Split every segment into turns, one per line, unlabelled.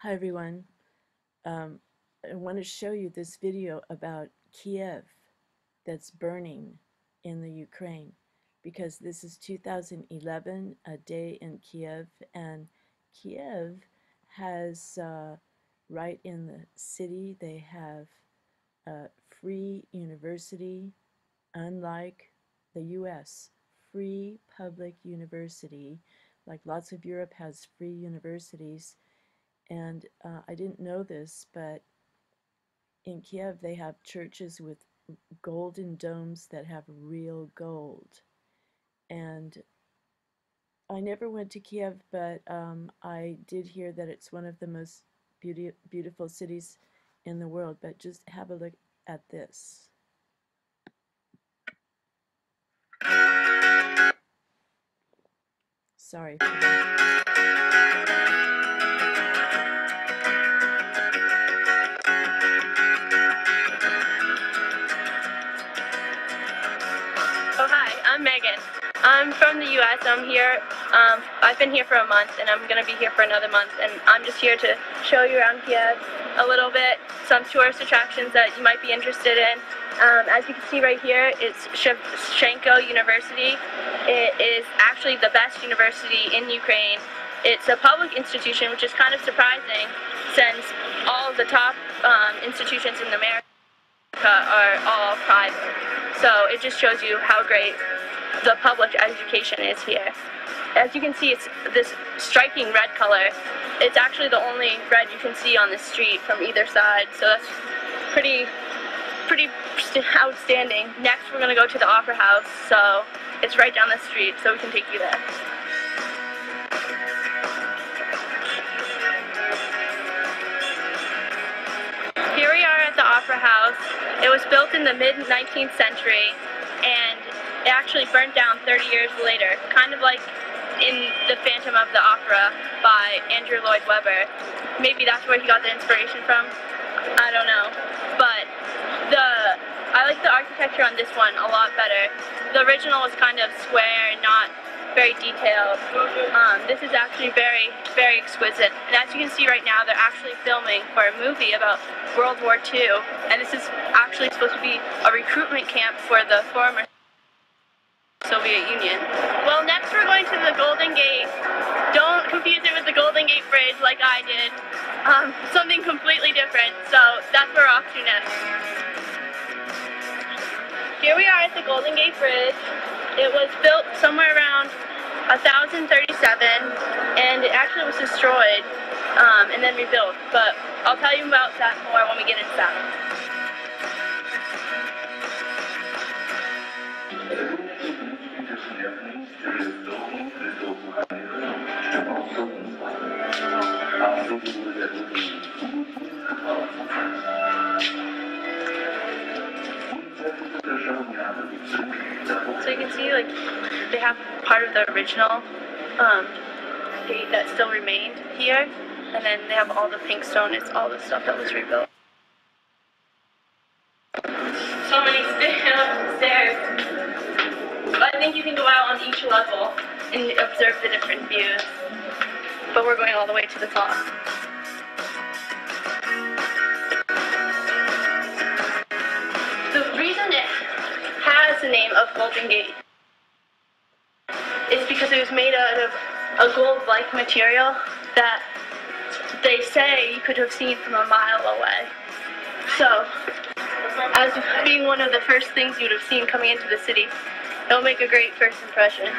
Hi everyone. I want to show you this video about Kiev that's burning in the Ukraine because this is 2011, a day in Kiev, and Kiev has right in the city they have a free university, unlike the US. Free public university, like lots of Europe has free universities. And I didn't know this, but in Kiev they have churches with golden domes that have real gold. And I never went to Kiev, but I did hear that it's one of the most beautiful cities in the world. But just have a look at this. Sorry for that.
Oh, hi, I'm Megan. I'm from the U.S. I'm here. I've been here for a month, and I'm going to be here for another month, and I'm just here to show you around Kiev a little bit, some tourist attractions that you might be interested in. As you can see right here, it's Shevchenko University. It is actually the best university in Ukraine. It's a public institution, which is kind of surprising, since all of the top institutions in America are all private. So it just shows you how great the public education is here. As you can see, it's this striking red color. It's actually the only red you can see on the street from either side, so that's pretty outstanding. Next, we're going to go to the Opera House, so it's right down the street, so we can take you there. Here we are at the Opera House. It was built in the mid-19th century, and it actually burnt down 30 years later, kind of like in The Phantom of the Opera by Andrew Lloyd Webber. Maybe that's where he got the inspiration from. I don't know. But I like the architecture on this one a lot better. The original was kind of square and not very detailed. This is actually very, very exquisite. And as you can see right now, they're actually filming for a movie about World War II. And this is actually supposed to be a recruitment camp for the former Soviet Union. Well, next we're going to the Golden Gate. Don't confuse it with the Golden Gate Bridge like I did. Something completely different. So that's where we're off to next. Here we are at the Golden Gate Bridge. It was built somewhere around 1037, and it actually was destroyed and then rebuilt. But I'll tell you about that more when we get inside. So you can see, like, they have part of the original gate that still remained here, and then they have all the pink stone. It's all the stuff that was rebuilt. So many stairs. I think you can go out on each level and observe the different views. But we're going all the way to the top. The reason it has the name of Golden Gate is because it was made out of a gold-like material that they say you could have seen from a mile away. So, as being one of the first things you would have seen coming into the city, it'll make a great first impression.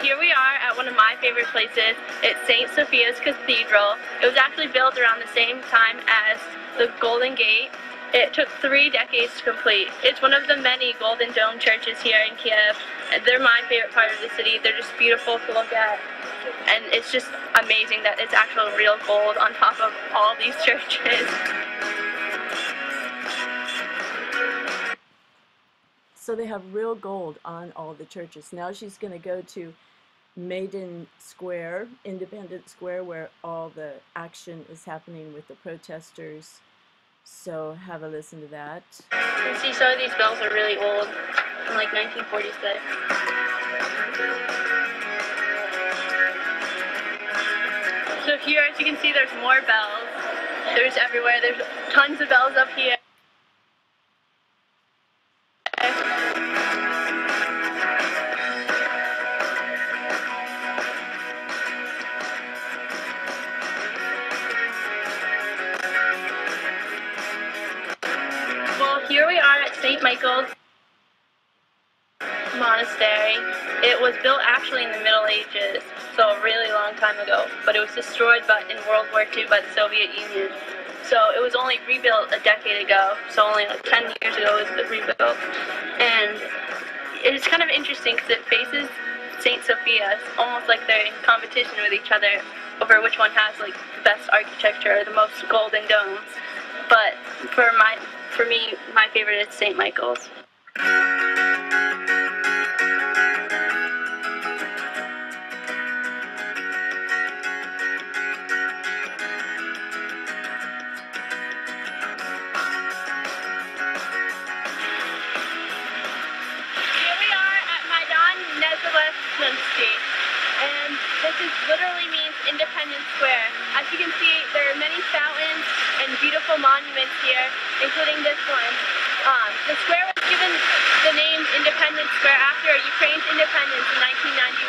Here we are at one of my favorite places. It's St. Sophia's Cathedral. It was actually built around the same time as the Golden Gate. It took 3 decades to complete. It's one of the many Golden Dome churches here in Kiev. They're my favorite part of the city. They're just beautiful to look at. And it's just amazing that it's actual real gold on top of all these churches.
So they have real gold on all the churches. Now she's going to go to Maidan Square, Independence Square, where all the action is happening with the protesters. So have a listen to that.
You see, some of these bells are really old, from like 1946. So here, as you can see, there's more bells. There's everywhere. There's tons of bells up here. Well, here we are at St. Michael's Monastery. It was built actually in the Middle Ages, so a really long time ago, but it was destroyed in World War II by the Soviet Union. So it was only rebuilt a decade ago, so only like 10 years ago it was rebuilt. And it's kind of interesting because it faces St. Sophia. It's almost like they're in competition with each other over which one has like the best architecture or the most golden domes. But for me, my favorite is St. Michael's. And this literally means Independence Square. As you can see, there are many fountains and beautiful monuments here, including this one. The square was given the name Independence Square after Ukraine's independence in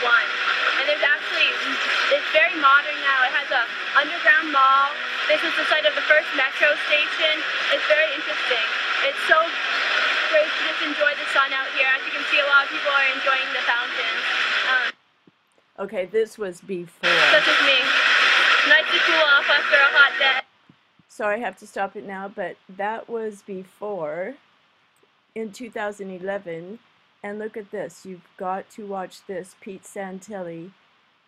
1991. And it's very modern now. It has an underground mall. This is the site of the first metro station. It's very interesting. It's so great to just enjoy the sun out here. As you can see, a lot of people are enjoying the fountains.
Okay, this was before.
Such as me. Nice to cool off after a hot day.
Sorry, I have to stop it now, but that was before, in 2011. And look at this. You've got to watch this. Pete Santilli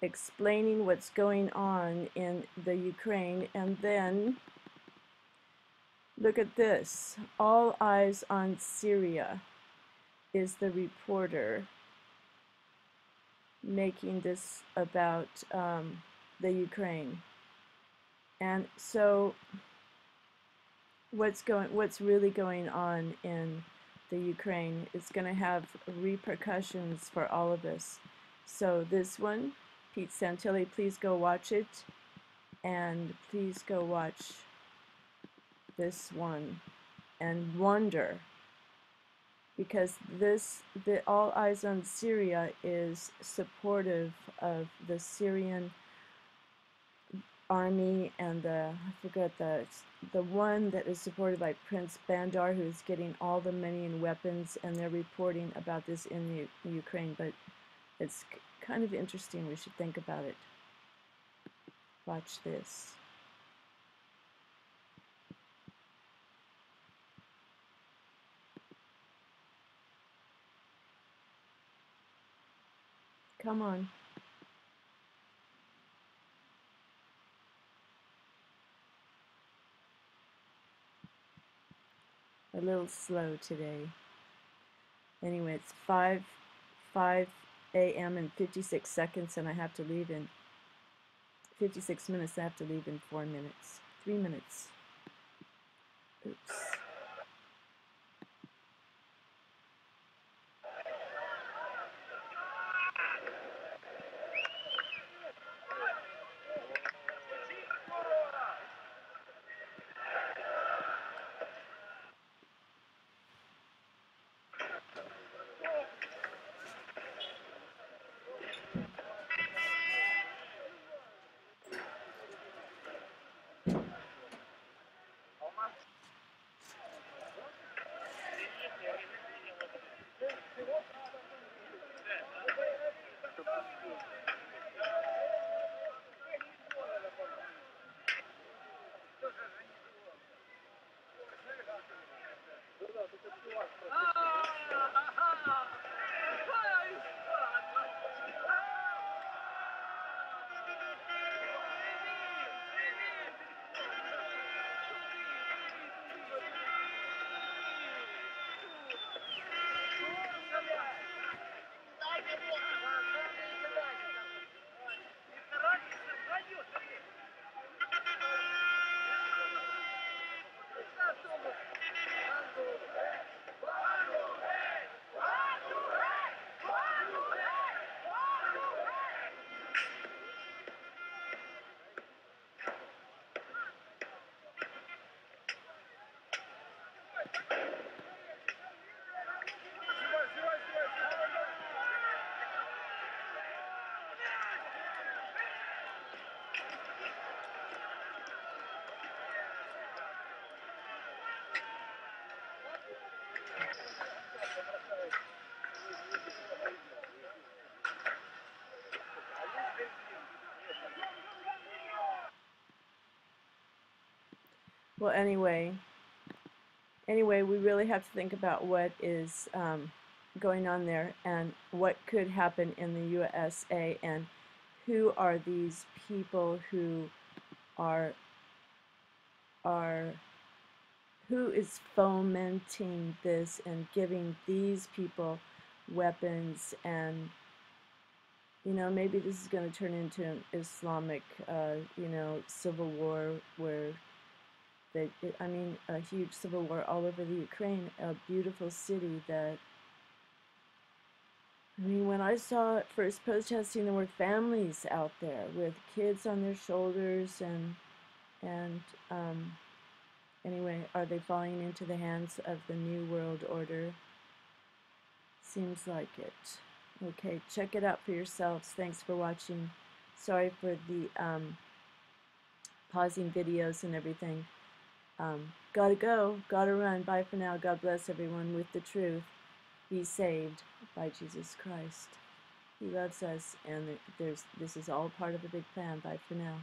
explaining what's going on in the Ukraine. And then, look at this. All Eyes on Syria is the reporter making this about the Ukraine. And so what's really going on in the Ukraine is going to have repercussions for all of us. So this one, Pete Santilli, please go watch it, and please go watch this one and wonder, because the All Eyes on Syria is supportive of the Syrian army and I forget the one that is supported by Prince Bandar, who's getting all the money and weapons, and they're reporting about this in the Ukraine. But it's kind of interesting. We should think about it. Watch this. Come on. A little slow today. Anyway, it's 5 a.m. and 56 seconds, and I have to leave in 56 minutes. I have to leave in 4 minutes. 3 minutes. Oops. Well, anyway, we really have to think about what is going on there and what could happen in the USA, and who are these people who are who is fomenting this and giving these people weapons. And maybe this is going to turn into an Islamic civil war, where a huge civil war all over the Ukraine, a beautiful city that, when I saw it first protesting, there were families out there with kids on their shoulders, and anyway, are they falling into the hands of the New World Order? Seems like it. Okay, check it out for yourselves. Thanks for watching. Sorry for the pausing videos and everything. Gotta go, gotta run. Bye for now. God bless everyone with the truth. Be saved by Jesus Christ. He loves us, and this is all part of a big plan. Bye for now.